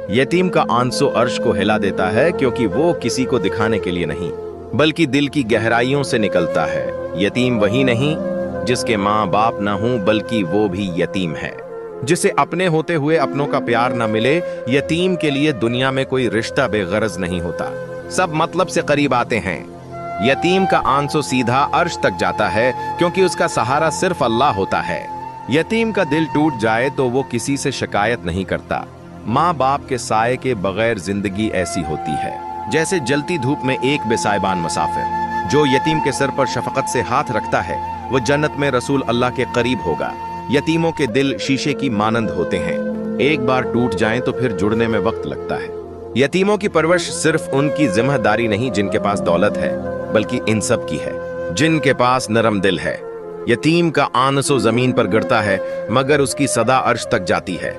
यतीम का आंसू अर्श को हिला देता है, क्योंकि वो किसी को दिखाने के लिए नहीं बल्कि दिल की गहराइयों से निकलता है। यतीम वही नहीं जिसके माँ बाप न हों, बल्कि वो भी यतीम है जिसे अपने होते हुए अपनों का प्यार न मिले। यतीम के लिए दुनिया में कोई रिश्ता बेगरज नहीं होता, सब मतलब से करीब आते हैं। यतीम का आंसू सीधा अर्श तक जाता है, क्योंकि उसका सहारा सिर्फ अल्लाह होता है। यतीम का दिल टूट जाए तो वो किसी से शिकायत नहीं करता। माँ बाप के साए के बगैर जिंदगी ऐसी होती है जैसे जलती धूप में एक बेसाइबान मुसाफिर। जो यतीम के सर पर शफकत से हाथ रखता है वो जन्नत में रसूल अल्लाह के करीब होगा। यतीमों के दिल शीशे की मानंद होते हैं, एक बार टूट जाएं तो फिर जुड़ने में वक्त लगता है। यतीमों की परवरिश सिर्फ उनकी जिम्मेदारी नहीं जिनके पास दौलत है, बल्कि इन सब की है जिनके पास नरम दिल है। यतीम का आंसू जमीन पर गिरता है, मगर उसकी सदा अर्श तक जाती है।